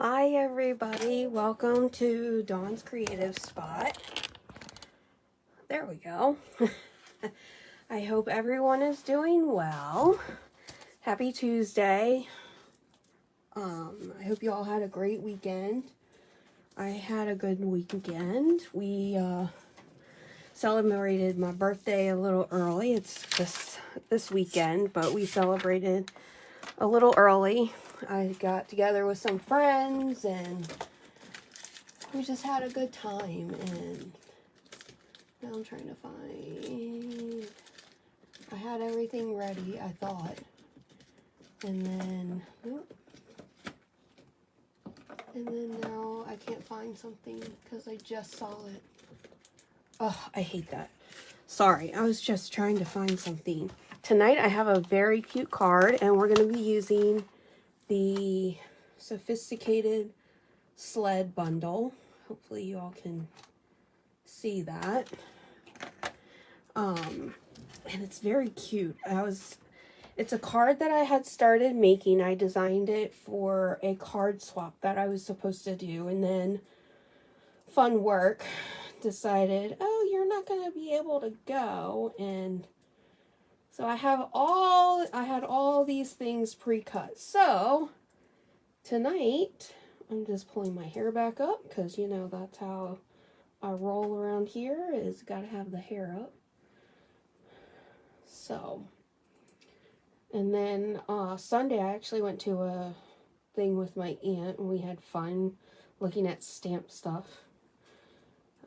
Hi everybody, welcome to Dawn's Creative Spot. There we go. I hope everyone is doing well. Happy Tuesday. I hope you all had a great weekend. I had a good weekend. We celebrated my birthday a little early. It's this weekend, but we celebrated a little early. I got together with some friends and we just had a good time, and now I'm trying to find, I had everything ready, I thought, and then, nope. And then now I can't find something because I just saw it. Oh, I hate that. Sorry, I was just trying to find something. Tonight I have a very cute card, and we're going to be using the Sophisticated Sled bundle. Hopefully you all can see that. And it's very cute. It's a card that I had started making. I designed it for a card swap that I was supposed to do, and then Fun Work decided, oh, you're not going to be able to go, and so I had all these things pre-cut. So tonight I'm just pulling my hair back up because, you know, that's how I roll around here, is got to have the hair up. So, and then Sunday I actually went to a thing with my aunt and we had fun looking at stamp stuff.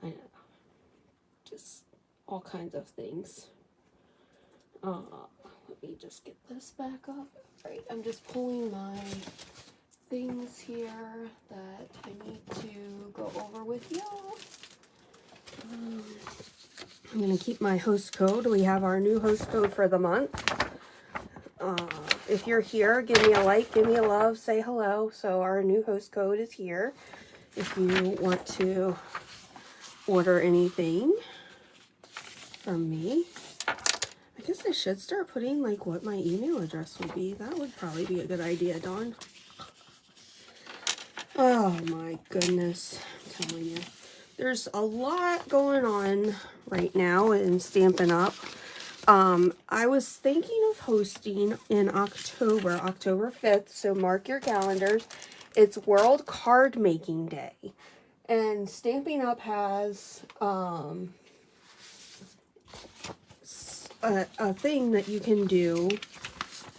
I know, just all kinds of things. Let me just get this back up. Right, I'm just pulling my things here that I need to go over with y'all. I'm going to keep my host code. We have our new host code for the month. If you're here, give me a like, give me a love, say hello. So our new host code is here if you want to order anything from me. I guess I should start putting like what my email address would be. That would probably be a good idea, Dawn. Oh my goodness, I'm telling you. There's a lot going on right now in Stampin' Up. I was thinking of hosting in October 5th, so mark your calendars. It's World Card Making Day. And Stampin' Up has a thing that you can do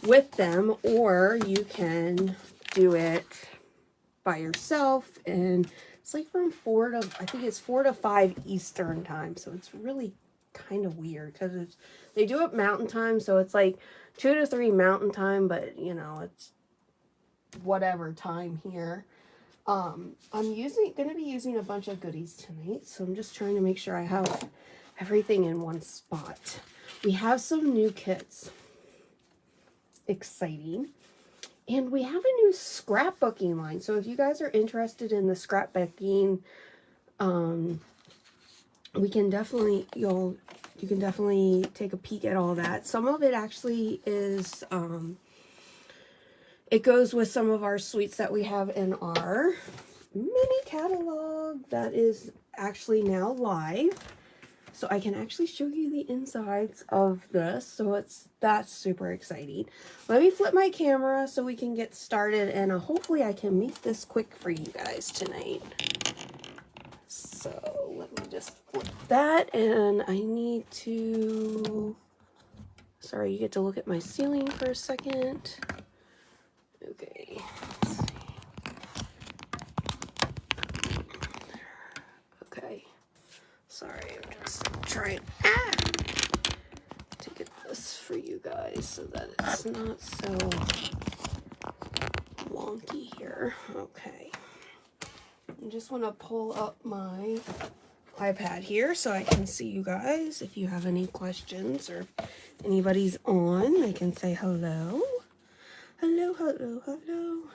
with them, or you can do it by yourself, and it's like from 4 to, I think it's 4 to 5 Eastern time, so it's really kind of weird because they do it Mountain Time, so it's like 2 to 3 Mountain Time, but you know, it's whatever time here. I'm going to be using a bunch of goodies tonight, so I'm just trying to make sure I have everything in one spot. We have some new kits. Exciting. And we have a new scrapbooking line. So if you guys are interested in the scrapbooking, we can definitely, you can definitely take a peek at all that. Some of it actually is, it goes with some of our suites that we have in our mini catalog that is actually now live. So I can actually show you the insides of this. So that's super exciting. Let me flip my camera so we can get started, and hopefully I can make this quick for you guys tonight. So let me just flip that, and I need to, sorry, you get to look at my ceiling for a second. Okay. Okay. Sorry, I'm just trying to get this for you guys so that it's not so wonky here. Okay. I just want to pull up my iPad here so I can see you guys. If you have any questions or if anybody's on, I can say hello. Hello, hello, hello.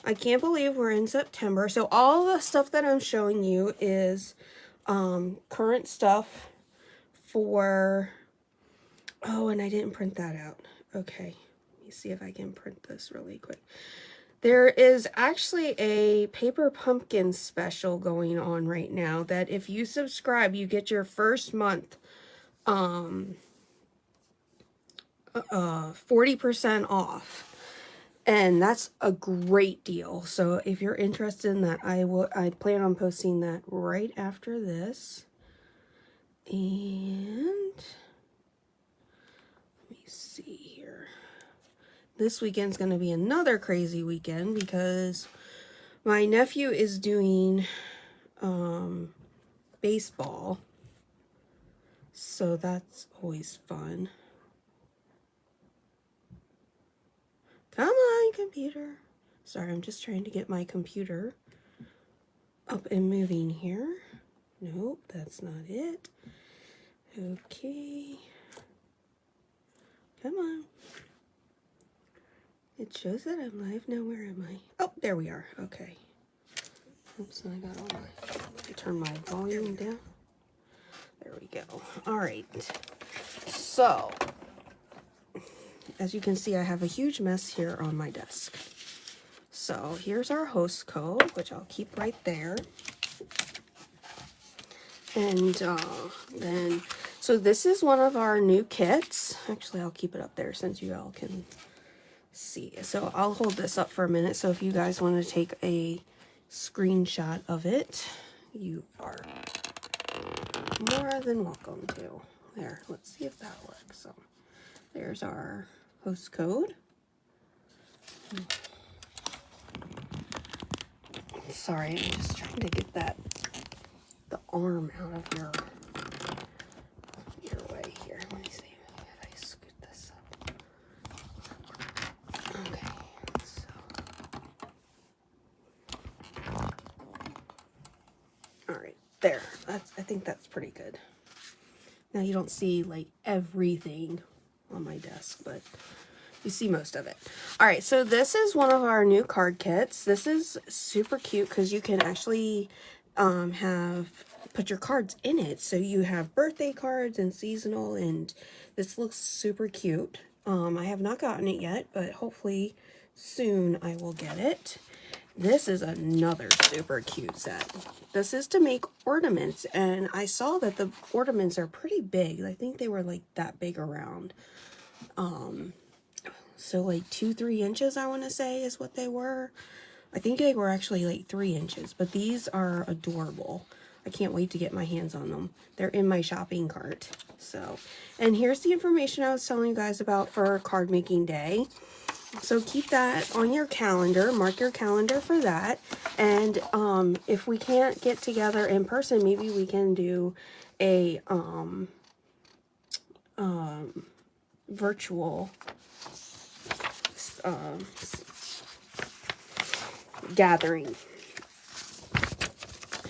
I can't believe we're in September. So all the stuff that I'm showing you is current stuff for, oh, and I didn't print that out. Okay, let me see if I can print this really quick. There is actually a Paper Pumpkin special going on right now that if you subscribe, you get your first month 40% off. And that's a great deal. So if you're interested in that, I plan on posting that right after this. And let me see here. This weekend's going to be another crazy weekend because my nephew is doing baseball. So that's always fun. Come on, computer. Sorry, I'm just trying to get my computer up and moving here. Nope, that's not it. Okay. Come on. It shows that I'm live. Now where am I? Oh, there we are. Okay. Oops, I got all my... Let me turn my volume down. There we go. All right. So, as you can see, I have a huge mess here on my desk. So, here's our host code, which I'll keep right there. And then, so this is one of our new kits. Actually, I'll keep it up there since you all can see. So I'll hold this up for a minute. So if you guys want to take a screenshot of it, you are more than welcome to. There, let's see if that works. So there's our host code. Sorry, I'm just trying to get the arm out of your way here. Let me see if I scoot this up. Okay, so all right, there. I think that's pretty good. Now you don't see like everything on my desk, but you see most of it. All right, so this is one of our new card kits. This is super cute because you can actually put your cards in it. So you have birthday cards and seasonal, and this looks super cute. I have not gotten it yet, but hopefully soon I will get it. This is another super cute set. This is to make ornaments, and I saw that the ornaments are pretty big. I think they were like that big around. So like 2-3 inches, I want to say is what they were. I think they were actually like 3 inches, but these are adorable. I can't wait to get my hands on them. They're in my shopping cart. So, and here's the information I was telling you guys about for card making day. So keep that on your calendar. Mark your calendar for that. And if we can't get together in person, maybe we can do a virtual gathering.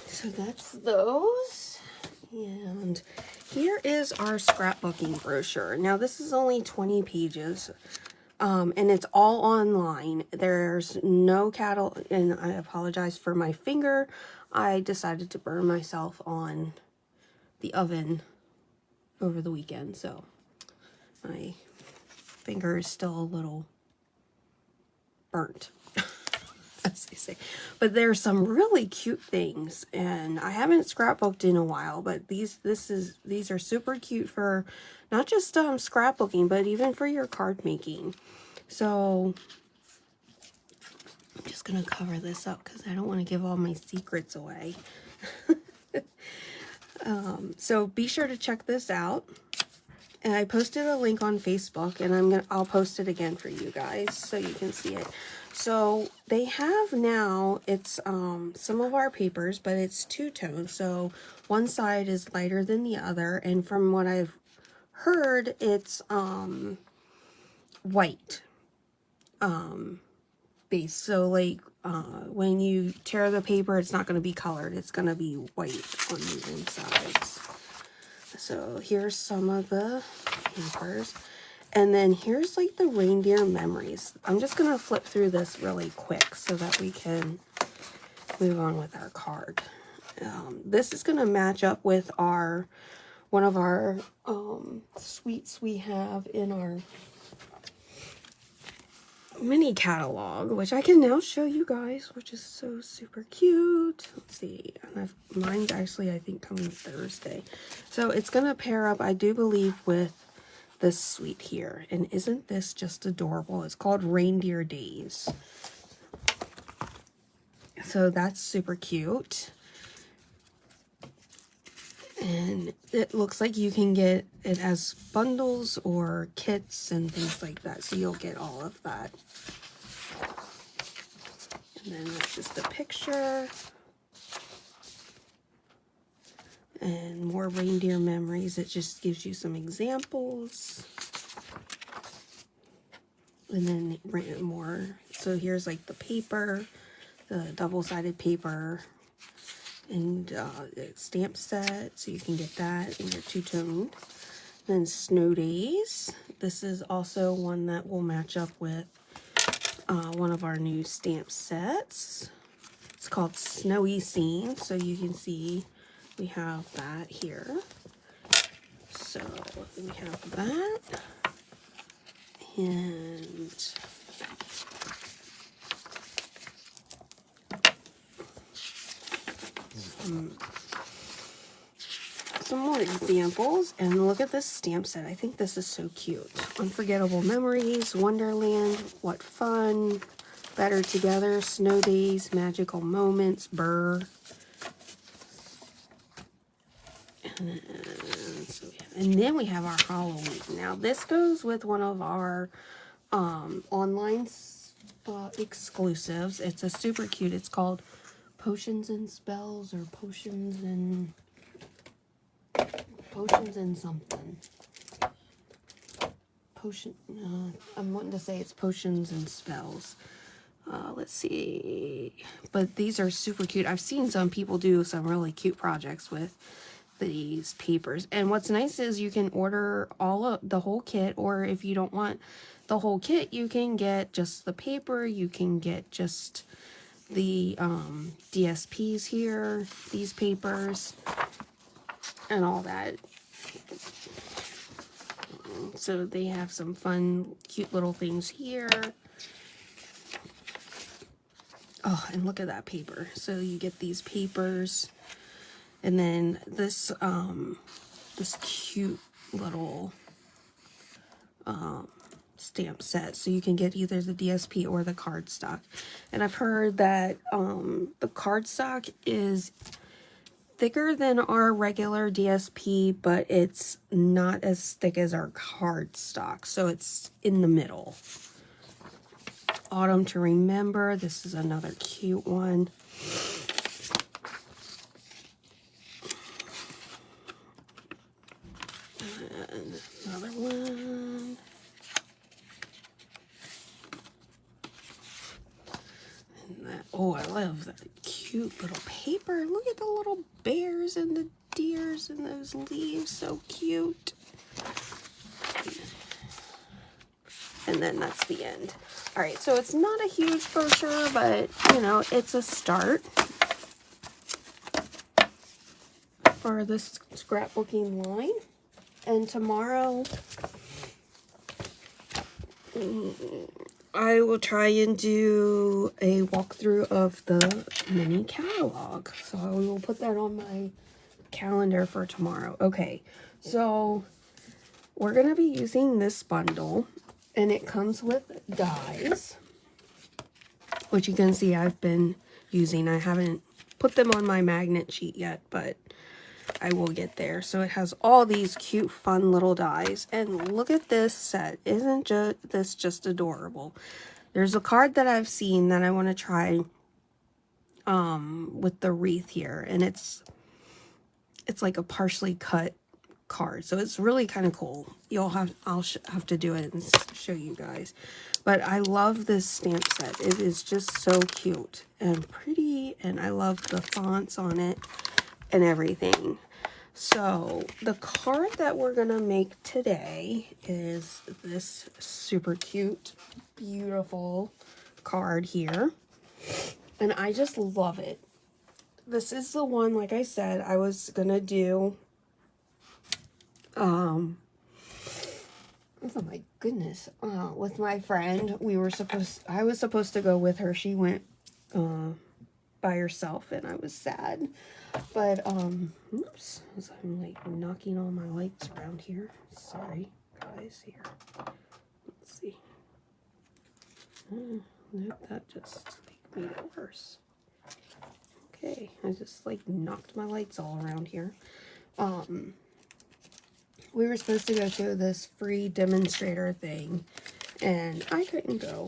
So that's those. And here is our scrapbooking brochure. Now this is only 20 pages. And it's all online. There's no catalog, and I apologize for my finger. I decided to burn myself on the oven over the weekend, so my finger is still a little burnt, as they say. But there's some really cute things, and I haven't scrapbooked in a while, but these are super cute for not just scrapbooking, but even for your card making. So I'm just gonna cover this up because I don't want to give all my secrets away. So be sure to check this out. And I posted a link on Facebook, and I'll post it again for you guys so you can see it. So they have now, it's some of our papers, but it's two-tone. So one side is lighter than the other, and from what I've heard, it's white base. So like when you tear the paper, it's not going to be colored. It's going to be white on the insides. So here's some of the papers. And then here's like the reindeer memories. I'm just going to flip through this really quick so that we can move on with our card. This is going to match up with one of our sweets we have in our mini catalog, which I can now show you guys, which is so super cute. Let's see, and mine's actually I think coming Thursday, so it's gonna pair up, I do believe, with this suite here. And isn't this just adorable? It's called Reindeer Days, so that's super cute. And it looks like you can get it as bundles or kits and things like that, so you'll get all of that. And then that's just a picture. And more reindeer memories. It just gives you some examples. And then more. So here's like the paper, the double-sided paper, and stamp set, so you can get that in your two-tone. Then Snow Days. This is also one that will match up with one of our new stamp sets. It's called Snowy Scene, so you can see we have that here. So we have that, and some more examples. And look at this stamp set. I think this is so cute. Unforgettable Memories, Wonderland, What Fun, Better Together, Snow Days, Magical Moments, Burr. And then we have our Halloween. Now this goes with one of our online exclusives. It's a super cute. It's called Potions and Spells, or Potions and something. I'm wanting to say it's Potions and Spells. Let's see. But these are super cute. I've seen some people do some really cute projects with these papers. And what's nice is you can order all of the whole kit, or if you don't want the whole kit, you can get just the paper. You can get just the DSPs here, these papers, and all that. So they have some fun, cute little things here. Oh, and look at that paper. So you get these papers, and then this this cute little stamp set. So you can get either the DSP or the cardstock. And I've heard that the cardstock is thicker than our regular DSP, but it's not as thick as our cardstock, so it's in the middle. Autumn to Remember. This is another cute one. And another one. And that, oh, I love that cute little paper. Look at the little bears and the deers and those leaves. So cute. And then that's the end. All right, so it's not a huge brochure, but, you know, it's a start for this scrapbooking line. And tomorrow, I will try and do a walkthrough of the mini catalog. So I will put that on my calendar for tomorrow. Okay, so we're going to be using this bundle. And it comes with dies, which you can see I've been using. I haven't put them on my magnet sheet yet, but I will get there. So it has all these cute, fun little dies. And look at this set. Isn't this just adorable? There's a card that I've seen that I want to try with the wreath here. And it's like a partially cut card, so it's really kind of cool. I'll have to do it and show you guys. But I love this stamp set. It is just so cute and pretty, and I love the fonts on it and everything. So the card that we're gonna make today is this super cute, beautiful card here, and I just love it. This is the one, like I said, I was gonna do Oh my goodness. With my friend, I was supposed to go with her. She went by herself and I was sad. But oops, I'm like knocking all my lights around here. Sorry guys here. Let's see. Nope, that just made it worse. Okay, I just like knocked my lights all around here. We were supposed to go to this free demonstrator thing, and I couldn't go.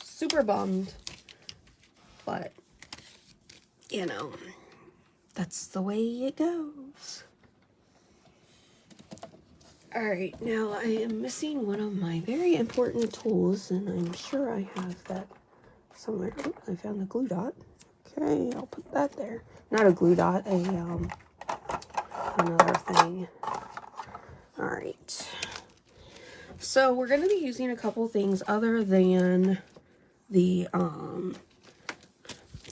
Super bummed, but, you know, that's the way it goes. Alright, now I am missing one of my very important tools, and I'm sure I have that somewhere. Oh, I found the glue dot. Okay, I'll put that there. Not a glue dot, another thing. Alright. So we're going to be using a couple things other than the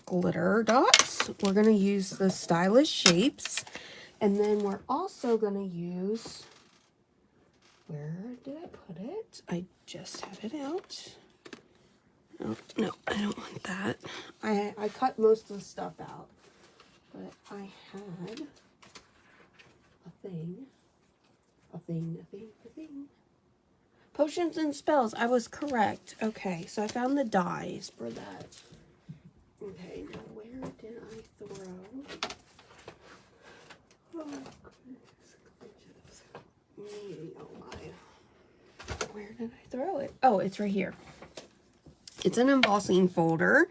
glitter dots. We're going to use the stylish shapes. And then we're also going to use, where did I put it? I just had it out. Oh, no, I don't want that. I cut most of the stuff out. But I had a thing. Potions and spells. I was correct. Okay, so I found the dies for that. Okay, now where did I throw? Oh, goodness. Oh my. Where did I throw it? Oh, it's right here. It's an embossing folder.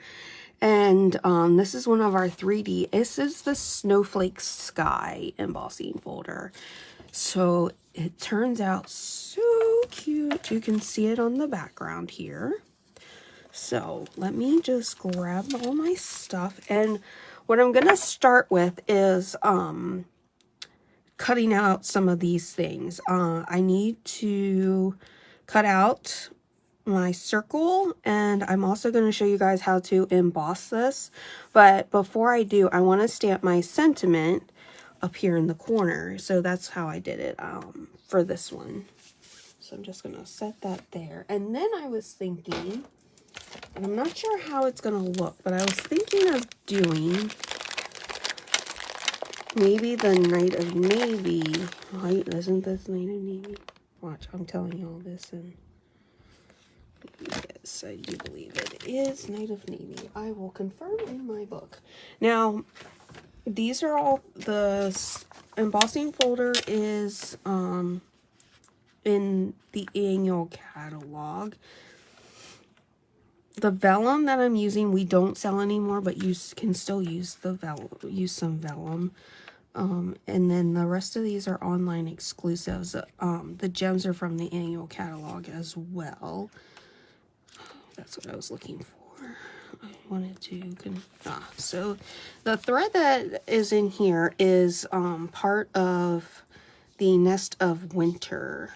And this is one of our 3D. This is the Snowflake Sky embossing folder. So it turns out so cute. You can see it on the background here. So let me just grab all my stuff. And what I'm going to start with is cutting out some of these things. I need to cut out my circle, and I'm also going to show you guys how to emboss this. But before I do, I want to stamp my sentiment up here in the corner. So that's how I did it for this one. So I'm just going to set that there. And then I was thinking, and I'm not sure how it's going to look, but I was thinking of doing maybe the Night of Navy. Right? Isn't this Night of Navy? Watch, I'm telling you all this, and yes, I do believe it is Night of Navy. I will confirm in my book. Now, these are all, the embossing folder is in the annual catalog. The vellum that I'm using, we don't sell anymore, but you can still use the vellum, use some vellum. And then the rest of these are online exclusives. The gems are from the annual catalog as well. That's what I was looking for. I wanted to, so the thread that is in here is part of the Nest of Winter.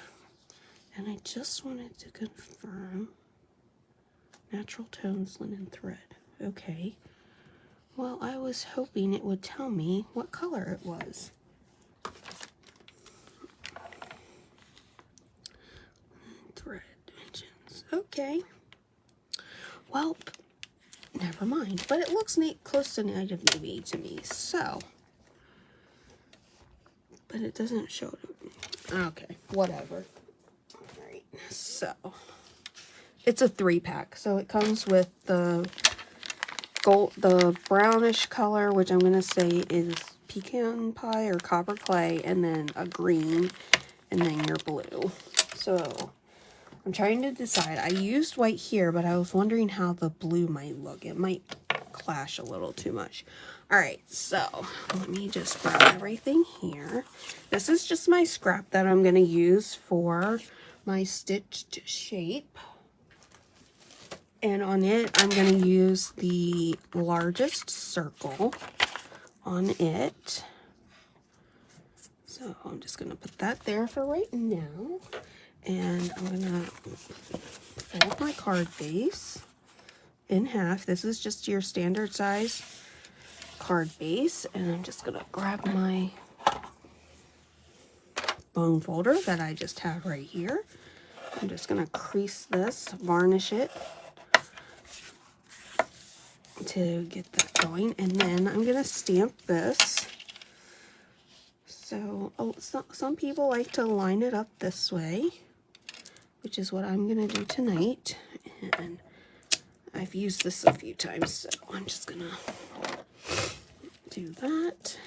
And I just wanted to confirm. Natural tones linen thread. Okay. Well, I was hoping it would tell me what color it was. Thread dimensions. Okay. Well, never mind. But it looks neat, close to Night of Navy to me. So. But it doesn't show it. Okay. Whatever. Alright. So. It's a 3-pack. So it comes with the gold, the brownish color, which I'm going to say is pecan pie or copper clay, and then a green, and then your blue. So I'm trying to decide. I used white here, but I was wondering how the blue might look. It might clash a little too much. Alright, so let me just grab everything here. This is just my scrap that I'm going to use for my stitched shape. And on it, I'm going to use the largest circle on it. So I'm just going to put that there for right now. And I'm going to fold my card base in half. This is just your standard size card base. And I'm just going to grab my bone folder that I just had right here. I'm just going to crease this, varnish it to get that going, and then I'm going to stamp this. So, some people like to line it up this way, which is what I'm going to do tonight. And I've used this a few times, so I'm just going to do that.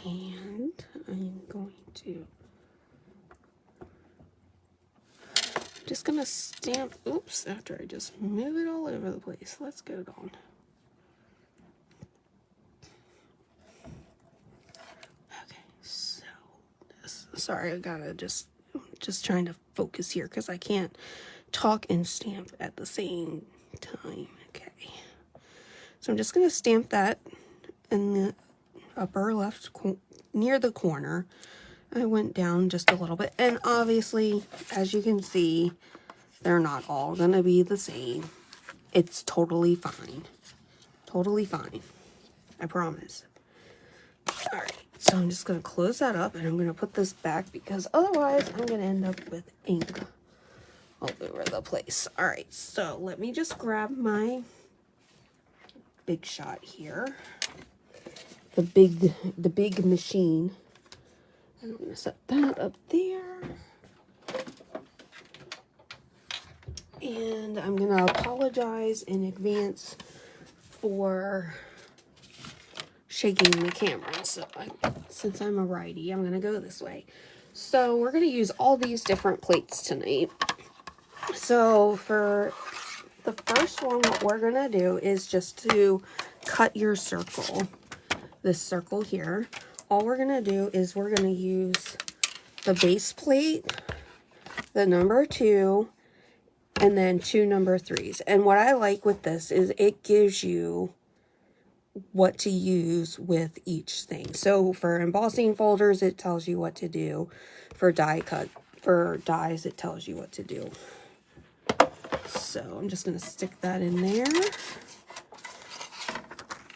And I'm going to just gonna stamp, oops, after I just move it all over the place. Let's go down. Okay, so this, sorry, I gotta just trying to focus here because I can't talk and stamp at the same time. Okay, so I'm just gonna stamp that in the upper left near the corner. I went down just a little bit, and obviously, as you can see, they're not all gonna be the same. It's totally fine. Totally fine. I promise. Alright, so I'm just gonna close that up, and I'm gonna put this back because otherwise I'm gonna end up with ink all over the place. Alright, so let me just grab my Big Shot here. The big machine. And I'm going to set that up there. And I'm going to apologize in advance for shaking the camera. So since I'm a righty, I'm going to go this way. So we're going to use all these different plates tonight. So for the first one, what we're going to do is just to cut your circle. This circle here. All we're going to do is we're going to use the base plate, the number 2, and then 2 number 3s. And what I like with this is it gives you what to use with each thing. So for embossing folders, it tells you what to do. For for dies, it tells you what to do. So I'm just going to stick that in there.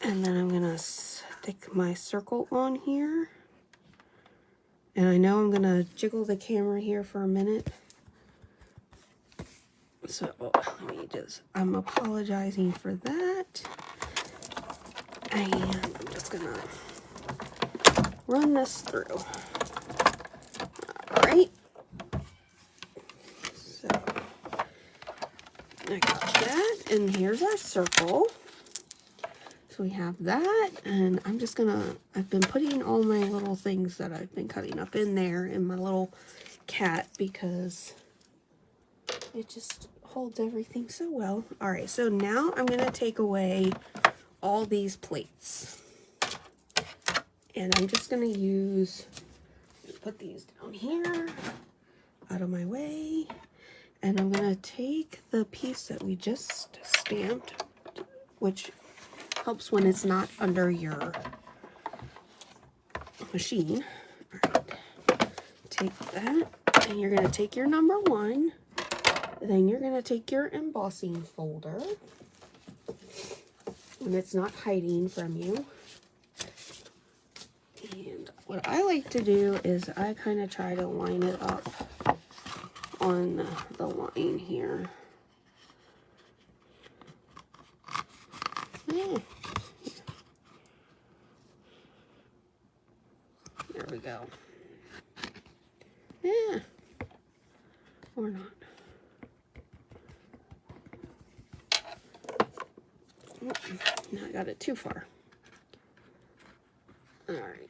And then I'm going to stick my circle on here. And I know I'm going to jiggle the camera here for a minute. So let me I'm apologizing for that. And I'm just going to run this through. Alright. So I got that. And here's our circle. So we have that, and I'm just gonna, I've been putting all my little things that I've been cutting up in there, in my little cat, because it just holds everything so well. Alright, so now I'm gonna take away all these plates. And I'm just gonna put these down here, out of my way, and I'm gonna take the piece that we just stamped, which helps when it's not under your machine. All right. Take that, and you're going to take your number 1. Then you're going to take your embossing folder, and it's not hiding from you. And what I like to do is I kind of try to line it up on the line here. Yeah. There we go. Yeah. Or not. Now I got it too far. Alright.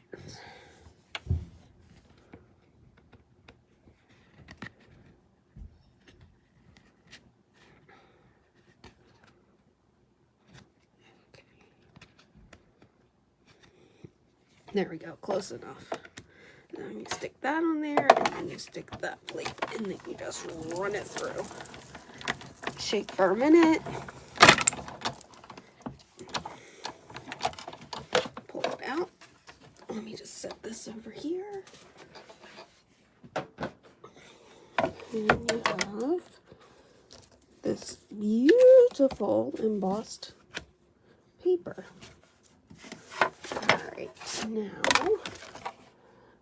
There we go, close enough. Then you stick that on there, and then you stick that plate, and then you just run it through. Shake for a minute. Pull it out. Let me just set this over here. And you have this beautiful embossed paper. Alright, now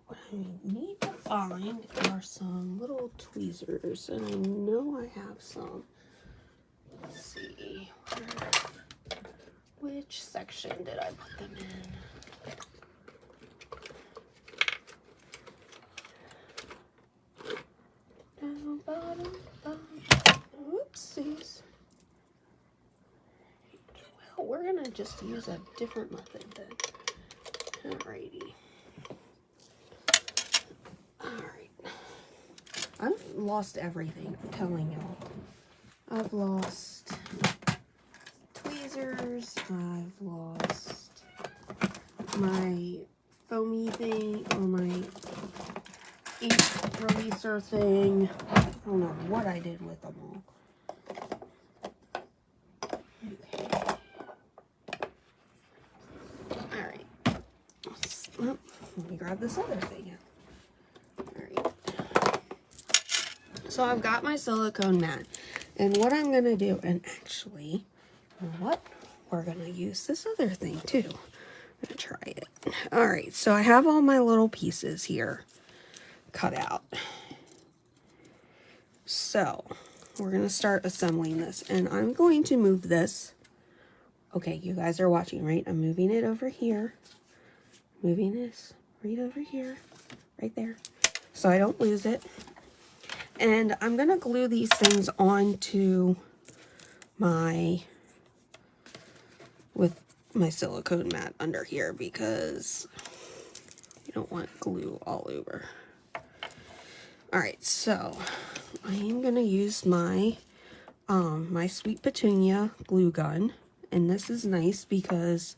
what I need to find are some little tweezers, and I know I have some. Let's see, which section did I put them in? Down bottom, whoopsies. Well, we're gonna just use a different method then. Alrighty. Alright. I've lost everything, I'm telling y'all. I've lost tweezers, I've lost my foamy thing, or my ink releaser thing. I don't know what I did with them all. Okay. Alright. Let me grab this other thing out. Alright. So I've got my silicone mat. And what I'm going to do, and actually, you know what? We're going to use this other thing too. I'm going to try it. Alright, so I have all my little pieces here cut out. So, we're going to start assembling this. And I'm going to move this. Okay, you guys are watching, right? I'm moving it over here. Moving this right over here. Right there. So I don't lose it. And I'm going to glue these things onto with my silicone mat under here, because you don't want glue all over. Alright, so I am going to use my my Sweet Petunia glue gun. And this is nice because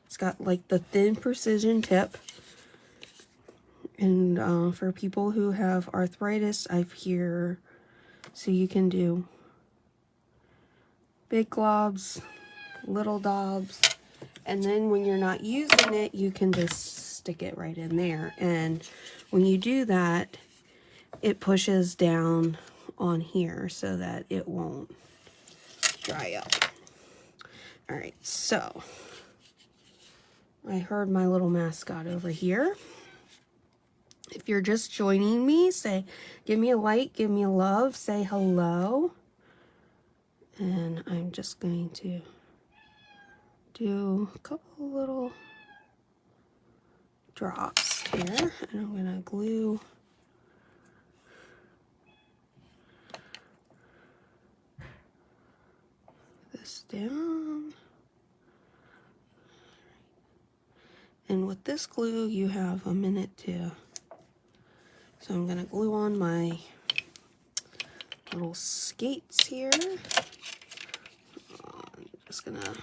it's got like the thin precision tip. And for people who have arthritis, I've hear, so you can do big globs, little daubs, and then when you're not using it, you can just stick it right in there. And when you do that, it pushes down on here so that it won't dry up. All right, so I heard my little mascot over here. If you're just joining me, say, give me a like, give me a love, say hello. And I'm just going to do a couple little drops here. And I'm going to glue this down. And with this glue, you have a minute to... So I'm going to glue on my little skates here. I'm just going to...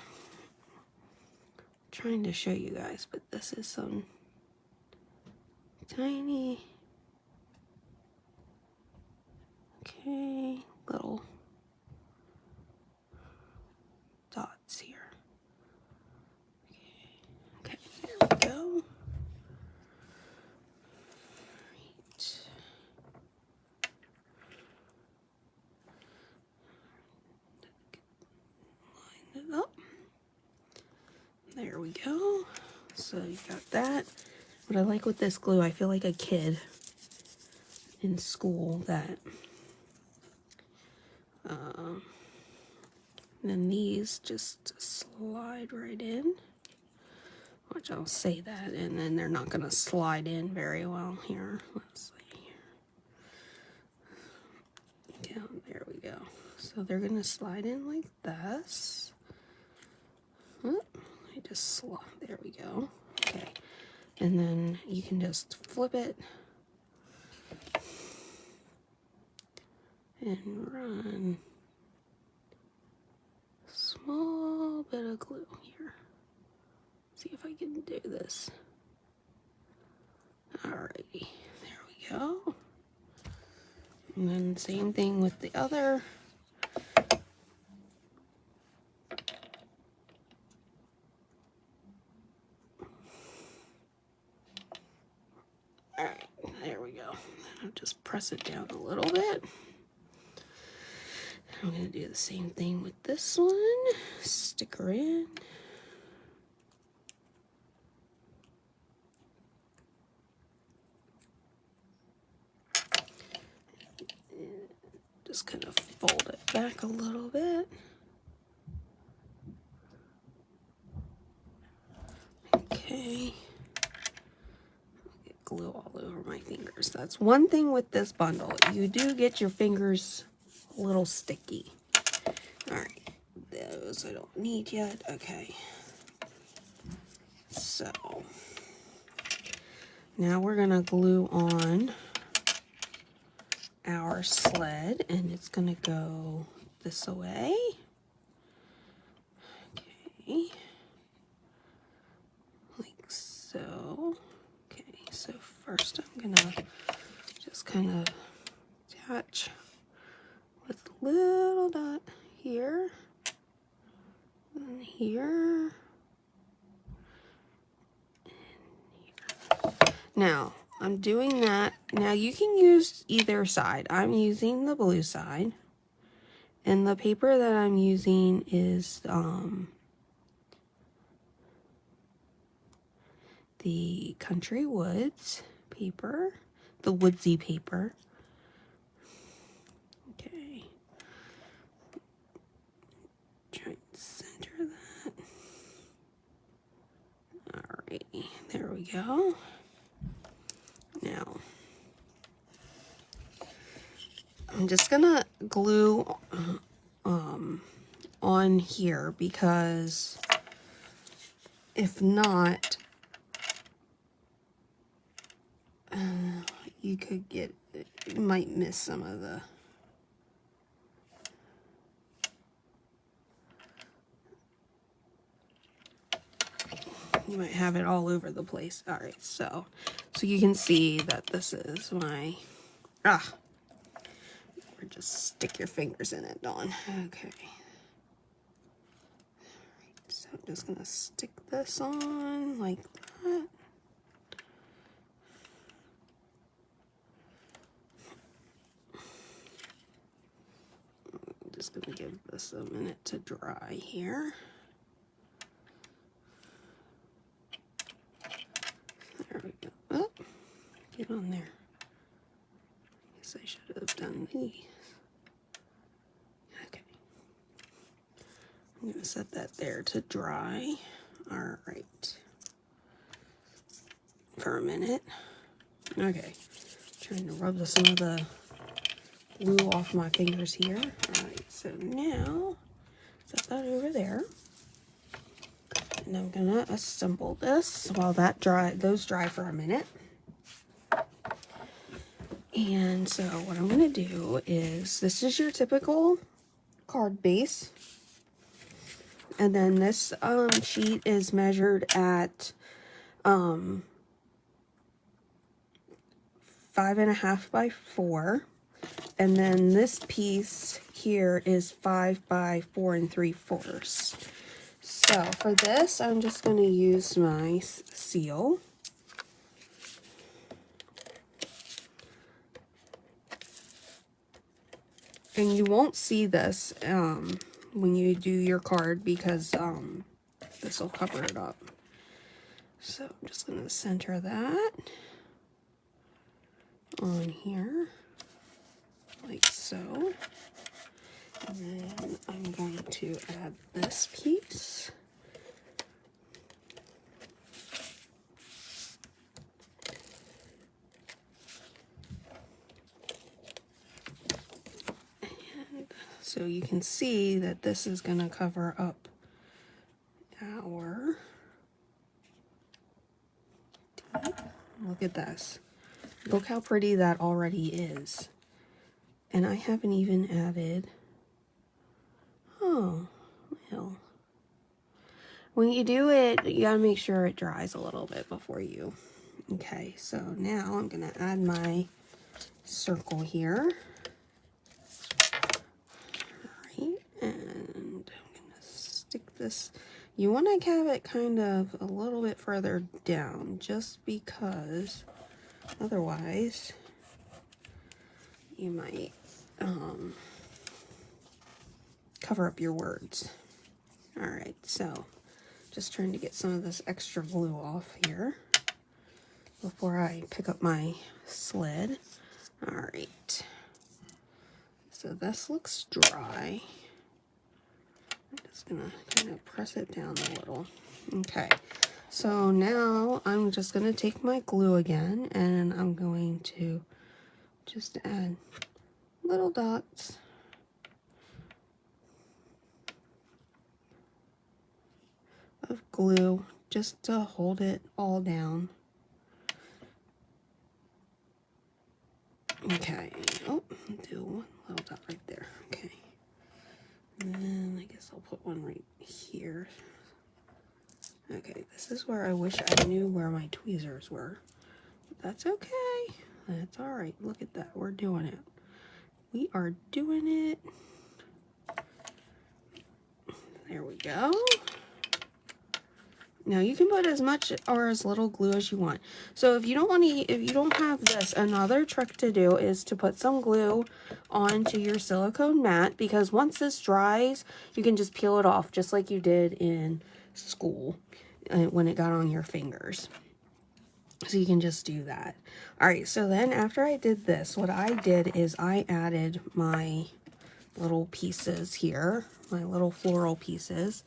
trying to show you guys, but this is some tiny... Okay, little dots here. Okay, there we go. Line it up. There we go. So you got that. What I like with this glue, I feel like a kid in school that then these just slide right in. Which I'll say that, and then they're not going to slide in very well here. Let's see. Down, there we go. So they're going to slide in like this. Oh, I just slide. There we go. Okay. And then you can just flip it and run a small bit of glue here. See if I can do this. Alrighty, there we go. And then same thing with the other. Alright, there we go. I'll just press it down a little bit. I'm going to do the same thing with this one. Stick her in. just kind of fold it back a little bit. Okay. Get glue all over my fingers. That's one thing with this bundle. You do get your fingers a little sticky. All right, those I don't need yet. Okay. So now we're gonna glue on our sled, and it's gonna go this way. Okay, like so. Okay, so first I'm gonna just kind of attach with a little dot here, and here, and here. Now I'm doing that. Now you can use either side. I'm using the blue side, and the paper that I'm using is the Country Woods paper, the woodsy paper. Okay, try and center that. Alrighty, there we go. Now I'm just gonna glue on here, because if not, you could get, you might miss some of the, you might have it all over the place. All right, so you can see that this is my, or just stick your fingers in it, Dawn. Okay. So I'm just gonna stick this on like that. I'm just gonna give this a minute to dry here. There we go. Oh, get on there. Guess I should have done these. Okay. I'm gonna set that there to dry. All right. For a minute. Okay. Trying to rub some of the glue off my fingers here. All right. So now set that over there. And I'm gonna assemble this while those dry for a minute. And so what I'm gonna do is, this is your typical card base. And then this sheet is measured at 5.5 by 4. And then this piece here is 5 by 4 3/4. So for this, I'm just going to use my seal. And you won't see this when you do your card, because this will cover it up. So I'm just going to center that on here, like so. And then I'm going to add this piece. And so you can see that this is going to cover up our deep. Look at this. Look how pretty that already is. And I haven't even added, oh, well, when you do it, you gotta make sure it dries a little bit before you. Okay, so now I'm gonna add my circle here. All right, and I'm gonna stick this. You wanna have it kind of a little bit further down, just because otherwise you might cover up your words. All right, so just trying to get some of this extra glue off here before I pick up my sled. All right, so this looks dry. I'm just gonna kind of press it down a little. Okay, so now I'm just gonna take my glue again, and I'm going to just add little dots. Of glue just to hold it all down. Okay, oh, do one little dot right there. Okay, and then I guess I'll put one right here. Okay, this is where I wish I knew where my tweezers were. But that's okay. That's all right. Look at that. We're doing it. We are doing it. There we go. Now you can put as much or as little glue as you want. So if you don't want to, if you don't have this, another trick to do is to put some glue onto your silicone mat, because once this dries, you can just peel it off just like you did in school when it got on your fingers. So you can just do that. All right, so then after I did this, what I did is I added my little pieces here, my little floral pieces.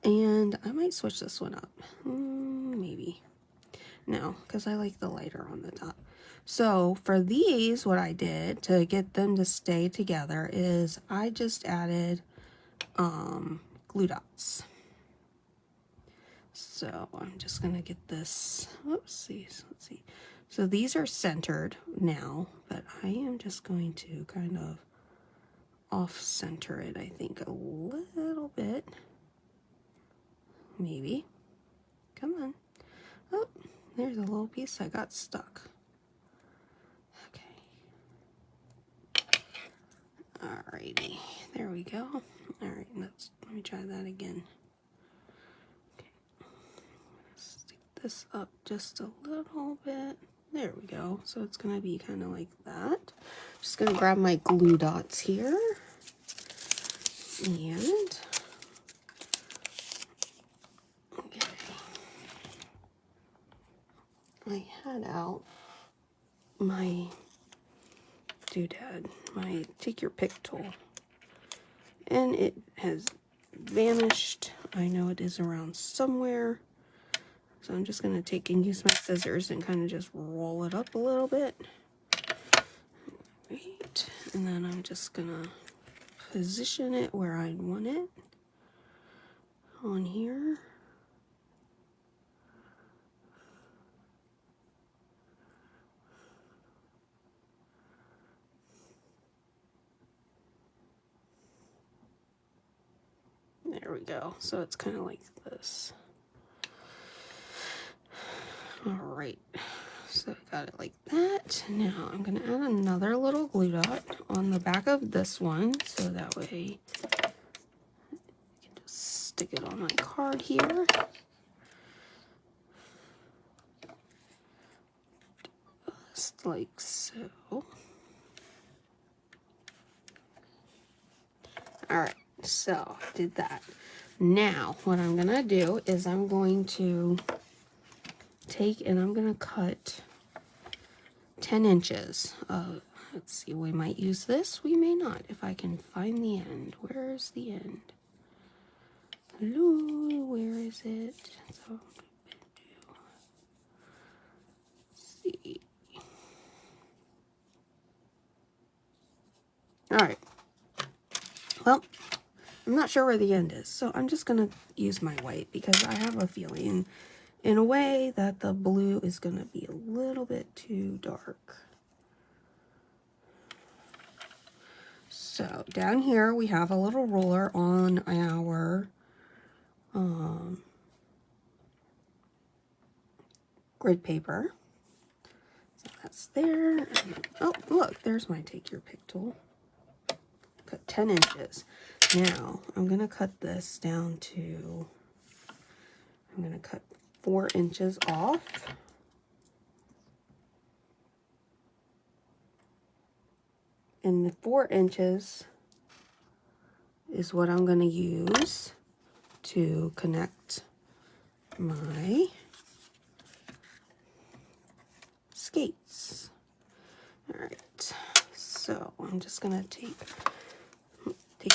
And I might switch this one up. Maybe. No, because I like the lighter on the top. So for these, what I did to get them to stay together is I just added glue dots. So I'm just going to get this. Whoopsies. Let's see. So these are centered now, but I am just going to kind of off-center it, I think, a little bit. Maybe. Come on. Oh, there's a little piece that got stuck. Okay. Alrighty. There we go. Alright, let me try that again. Okay. Stick this up just a little bit. There we go. So it's going to be kind of like that. Just going to grab my glue dots here. And I had out my doodad, my take your pick tool, and it has vanished. I know it is around somewhere, so I'm just going to take and use my scissors and kind of just roll it up a little bit. Right, and then I'm just going to position it where I want it on here. There we go. So it's kind of like this. All right. So I got it like that. Now I'm going to add another little glue dot on the back of this one, so that way I can just stick it on my card here. Just like so. All right. So I did that. Now what I'm going to do is I'm going to take and I'm going to cut 10 inches. Let's see, we might use this, we may not, if I can find the end. Where's the end? Hello, where is it? So, let's see. Alright. Well, I'm not sure where the end is, so I'm just going to use my white because I have a feeling in a way that the blue is going to be a little bit too dark. So down here we have a little ruler on our grid paper. So that's there. And, oh, look, there's my take your pick tool. Cut 10 inches. Now I'm going to cut this down to, I'm going to cut 4 inches off. And the 4 inches is what I'm going to use to connect my skates. All right, So I'm just gonna take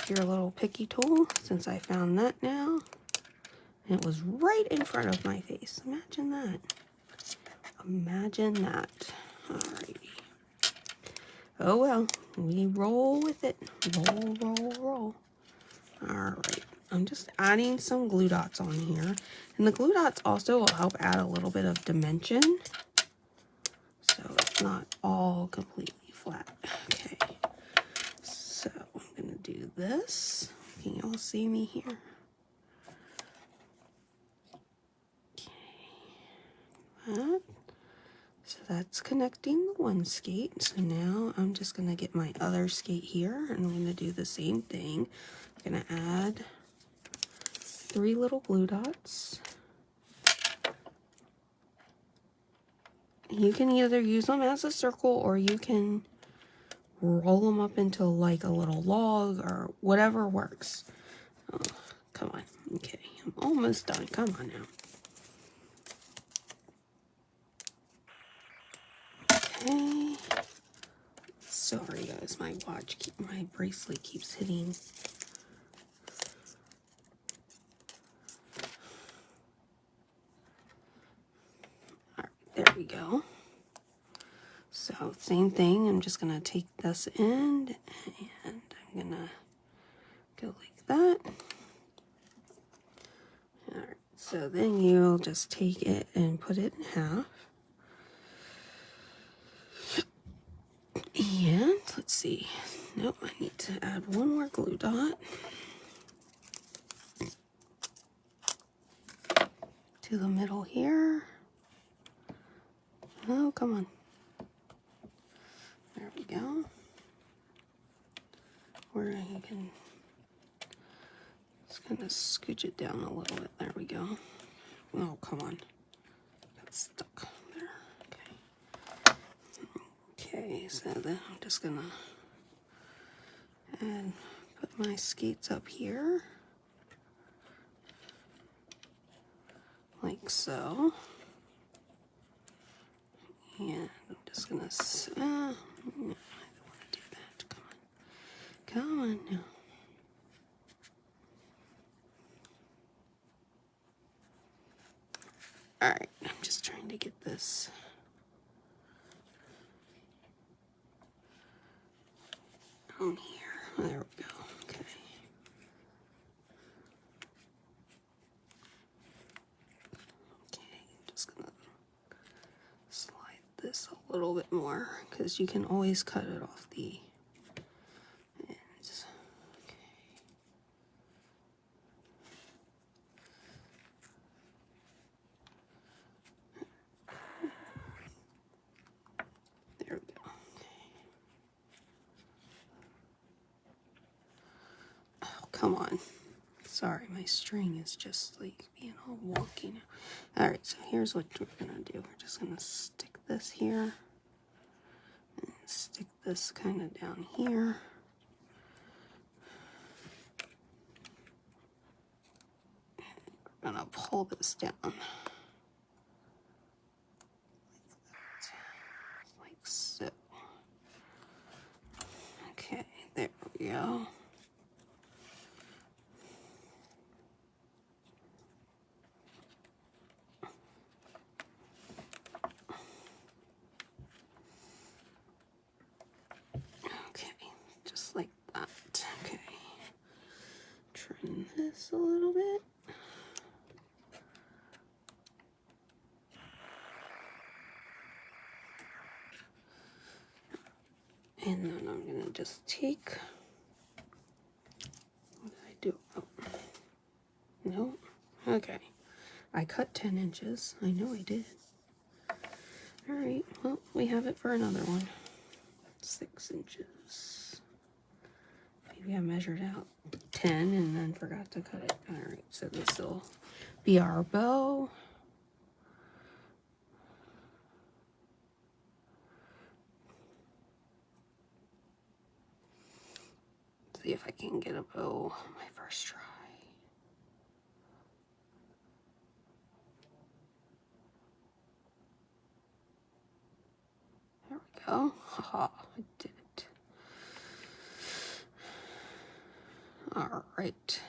your little picky tool, since I found that now. And it was right in front of my face. Imagine that. Imagine that. Alrighty. Oh well, we roll with it. Roll, roll, roll. Alright. I'm just adding some glue dots on here. And the glue dots also will help add a little bit of dimension, so it's not all completely flat. Okay. So I'm going to do this. Can you all see me here? That. So that's connecting the one skate. So now I'm just going to get my other skate here, and I'm going to do the same thing. I'm going to add 3 little glue dots. You can either use them as a circle, or you can roll them up into like a little log, or whatever works. Oh, come on. Okay, I'm almost done. Come on now. Okay. Sorry guys, my bracelet keeps hitting. Alright, there we go. So same thing, I'm just gonna take this end and I'm gonna go like that. Alright, so then you'll just take it and put it in half. And let's see. Nope, I need to add one more glue dot to the middle here. Oh, come on. There we go. Where you can just kind of scooch it down a little bit. There we go. Oh, come on. Got stuck there. Okay. Okay, so then I'm just gonna put my skates up here. Like so. And I'm just gonna, no, I don't want to do that. Come on. Come on now. Alright, I'm just trying to get this on here. There we go. Okay. Okay, just gonna slide this a little bit more, because you can always cut it off the ends. Okay. There we go. Okay. Oh, come on. Sorry, my string is just like being all wonky now. Alright, so here's what we're gonna do. We're just gonna stick this here. And stick this kind of down here. We're gonna pull this down. Like so. Okay, there we go. Okay, just like that. Okay. Trim this a little bit. And then I'm gonna just take, what did I do? Oh, no, okay. I cut 10 inches, I know I did. All right, well, we have it for another one. 6 inches. Maybe I measured out 10 and then forgot to cut it. All right, so this will be our bow. See if I can get a bow my first try. There we go. Haha, I did it. right.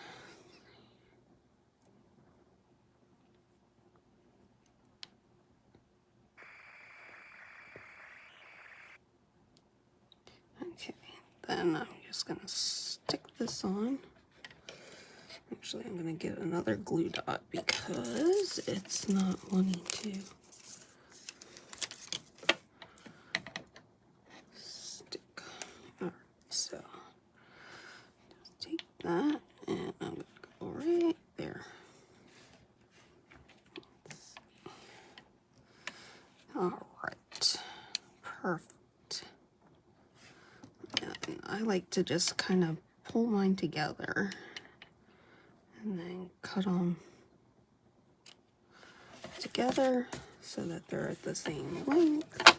Okay, then I'm just going to stick this on. Actually, I'm going to get another glue dot because it's not wanting to stick. Alright, so just take that and I'm going to go right there. Alright, perfect. And I like to just kind of pull mine together and then cut them together so that they're at the same length.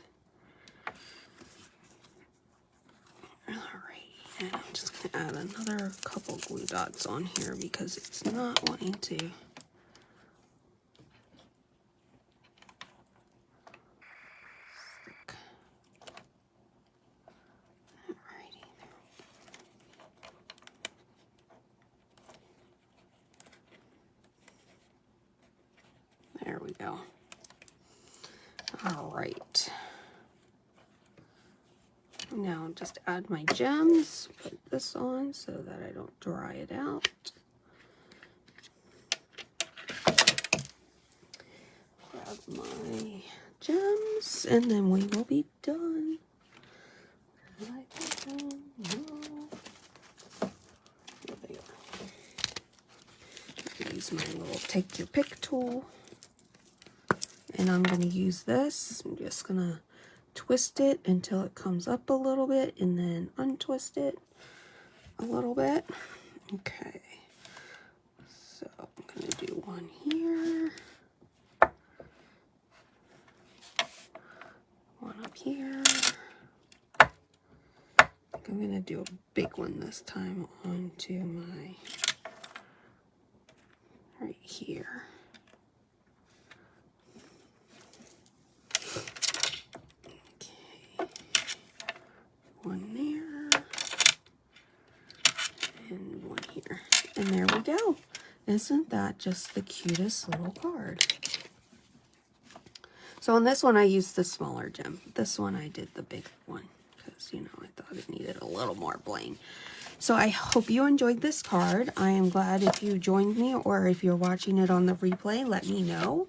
Alright, and I'm just going to add another couple glue dots on here because it's not wanting to stick. Alrighty. There we go. All right. Now just add my gems, put this on so that I don't dry it out. Grab my gems and then we will be done. There they are. Use my little take your pick tool. And I'm going to use this. I'm just going to twist it until it comes up a little bit and then untwist it a little bit. Okay. So I'm going to do one here. One up here. I'm going to do a big one this time onto my right here. One there, and one here. And there we go. Isn't that just the cutest little card? So on this one, I used the smaller gem. This one, I did the big one because, you know, I thought it needed a little more bling. So I hope you enjoyed this card. I am glad if you joined me, or if you're watching it on the replay, let me know.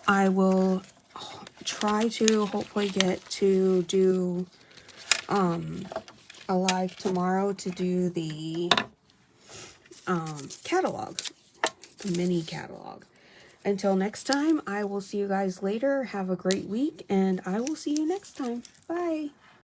I will try to hopefully get to do a live tomorrow to do the catalog, the mini catalog. Until next time, I will see you guys later. Have a great week, and I will see you next time. Bye.